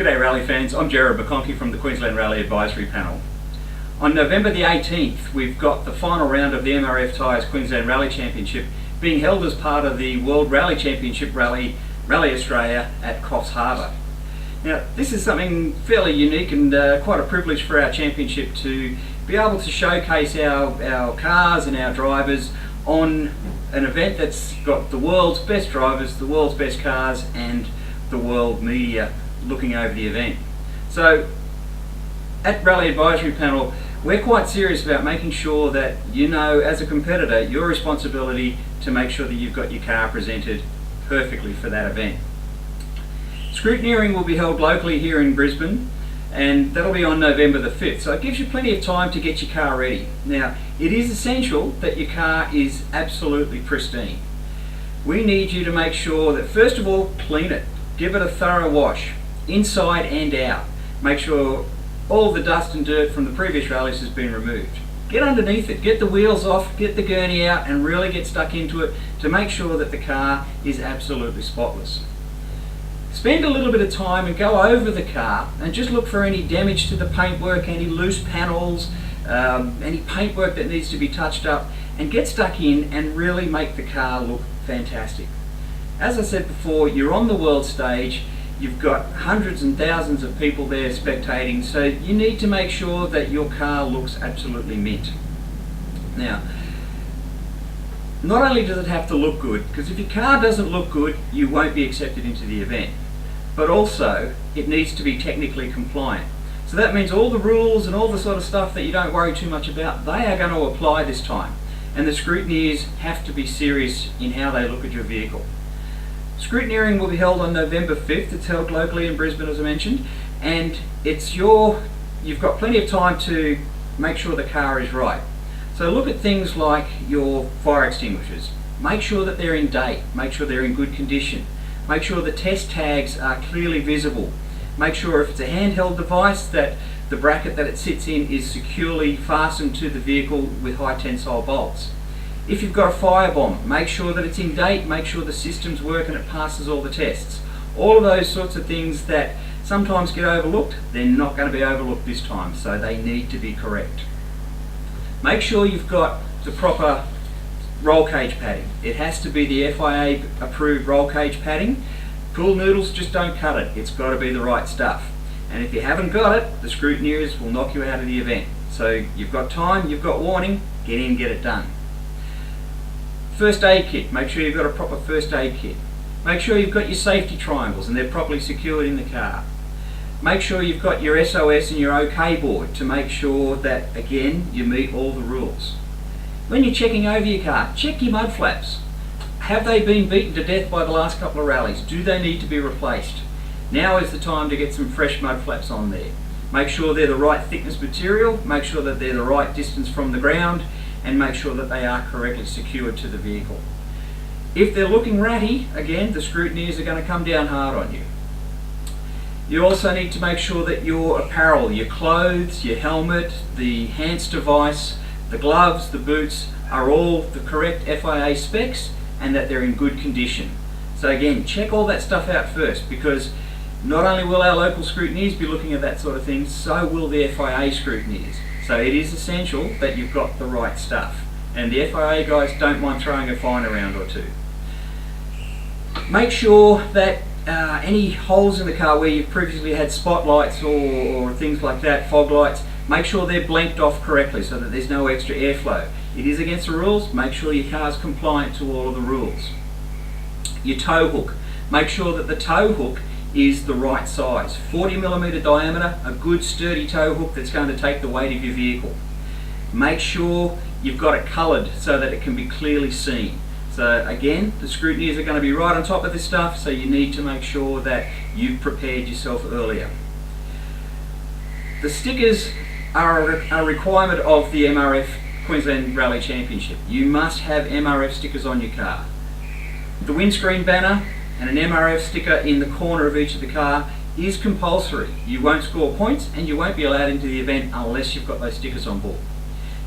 G'day Rally fans, I'm Gerard McConkey from the Queensland Rally Advisory Panel. On November the 18th, we've got the final round of the MRF Tyres Queensland Rally Championship being held as part of the World Rally Championship Rally Australia at Coffs Harbour. Now, this is something fairly unique and quite a privilege for our championship to be able to showcase our cars and our drivers on an event that's got the world's best drivers, the world's best cars and the world media looking over the event. So at Rally Advisory Panel, we're quite serious about making sure that you know, as a competitor, your responsibility to make sure that you've got your car presented perfectly for that event. Scrutineering will be held locally here in Brisbane, and that'll be on November the 5th, so it gives you plenty of time to get your car ready. Now, it is essential that your car is absolutely pristine. We need you to make sure that, first of all, clean it. Give it a thorough wash, inside and out. Make sure all the dust and dirt from the previous rallies has been removed. Get underneath it, get the wheels off, get the gurney out and really get stuck into it to make sure that the car is absolutely spotless. Spend a little bit of time and go over the car and just look for any damage to the paintwork, any loose panels, any paintwork that needs to be touched up, and get stuck in and really make the car look fantastic. As I said before, you're on the world stage, you've got hundreds and thousands of people there spectating, so you need to make sure that your car looks absolutely mint. Now, not only does it have to look good, because if your car doesn't look good, you won't be accepted into the event, but also it needs to be technically compliant. So that means all the rules and all the sort of stuff that you don't worry too much about, they are going to apply this time. And the scrutineers have to be serious in how they look at your vehicle. Scrutineering will be held on November 5th. It's held locally in Brisbane, as I mentioned, and you've got plenty of time to make sure the car is right. So look at things like your fire extinguishers. Make sure that they're in date. Make sure they're in good condition. Make sure the test tags are clearly visible. Make sure if it's a handheld device that the bracket that it sits in is securely fastened to the vehicle with high tensile bolts. If you've got a firebomb, make sure that it's in date, make sure the systems work and it passes all the tests. All of those sorts of things that sometimes get overlooked, they're not going to be overlooked this time, so they need to be correct. Make sure you've got the proper roll cage padding. It has to be the FIA approved roll cage padding. Pool noodles just don't cut it. It's got to be the right stuff. And if you haven't got it, the scrutineers will knock you out of the event. So you've got time, you've got warning, get in, get it done. First aid kit. Make sure you've got a proper first aid kit. Make sure you've got your safety triangles and they're properly secured in the car. Make sure you've got your SOS and your OK board to make sure that, again, you meet all the rules. When you're checking over your car, check your mud flaps. Have they been beaten to death by the last couple of rallies? Do they need to be replaced? Now is the time to get some fresh mud flaps on there. Make sure they're the right thickness material, make sure that they're the right distance from the ground, and make sure that they are correctly secured to the vehicle. If they're looking ratty, again, the scrutineers are going to come down hard on you. You also need to make sure that your apparel, your clothes, your helmet, the hands device, the gloves, the boots are all the correct FIA specs and that they're in good condition. So again, check all that stuff out first, because not only will our local scrutineers be looking at that sort of thing, so will the FIA scrutineers. So it is essential that you've got the right stuff. And the FIA guys don't mind throwing a fine around or two. Make sure that any holes in the car where you've previously had spotlights or things like that, fog lights, make sure they're blanked off correctly so that there's no extra airflow. It is against the rules, make sure your car's compliant to all of the rules. Your tow hook. Make sure that the tow hook is the right size. 40mm diameter, a good sturdy tow hook that's going to take the weight of your vehicle. Make sure you've got it coloured so that it can be clearly seen. So again, the scrutineers are going to be right on top of this stuff, so you need to make sure that you've prepared yourself earlier. The stickers are a requirement of the MRF Queensland Rally Championship. You must have MRF stickers on your car. The windscreen banner and an MRF sticker in the corner of each of the car is compulsory. You won't score points and you won't be allowed into the event unless you've got those stickers on board.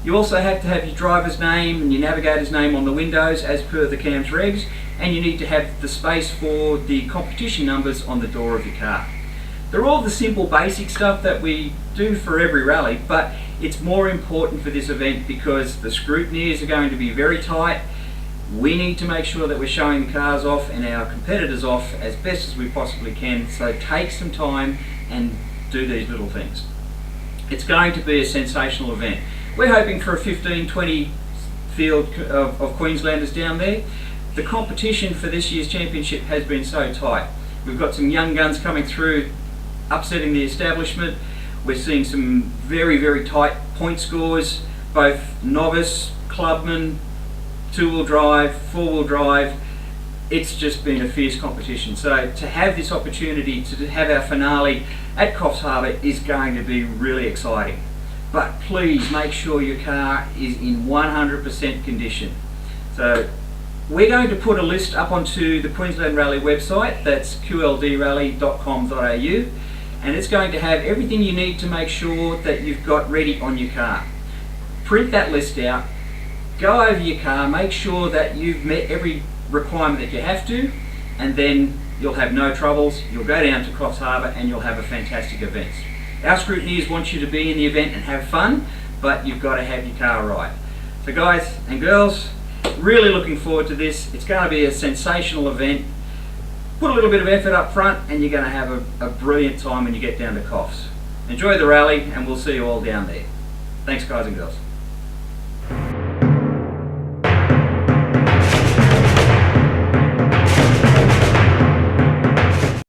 You also have to have your driver's name and your navigator's name on the windows as per the CAMS regs, and you need to have the space for the competition numbers on the door of your car. They're all the simple basic stuff that we do for every rally, but it's more important for this event because the scrutineers are going to be very tight. We need to make sure that we're showing the cars off and our competitors off as best as we possibly can, so take some time and do these little things. It's going to be a sensational event. We're hoping for a 15-20 field of Queenslanders down there. The competition for this year's championship has been so tight. We've got some young guns coming through, upsetting the establishment. We're seeing some very, very tight point scores, both novice, clubman, two-wheel drive, four-wheel drive. It's just been a fierce competition. So to have this opportunity to have our finale at Coffs Harbour is going to be really exciting. But please make sure your car is in 100% condition. So we're going to put a list up onto the Queensland Rally website, that's qldrarally.com.au, and it's going to have everything you need to make sure that you've got ready on your car. Print that list out, go over your car, make sure that you've met every requirement that you have to, and then you'll have no troubles. You'll go down to Coffs Harbour and you'll have a fantastic event. Our scrutineers want you to be in the event and have fun, but you've got to have your car right. So guys and girls, really looking forward to this. It's going to be a sensational event. Put a little bit of effort up front and you're going to have a brilliant time when you get down to Coffs. Enjoy the rally and we'll see you all down there. Thanks guys and girls.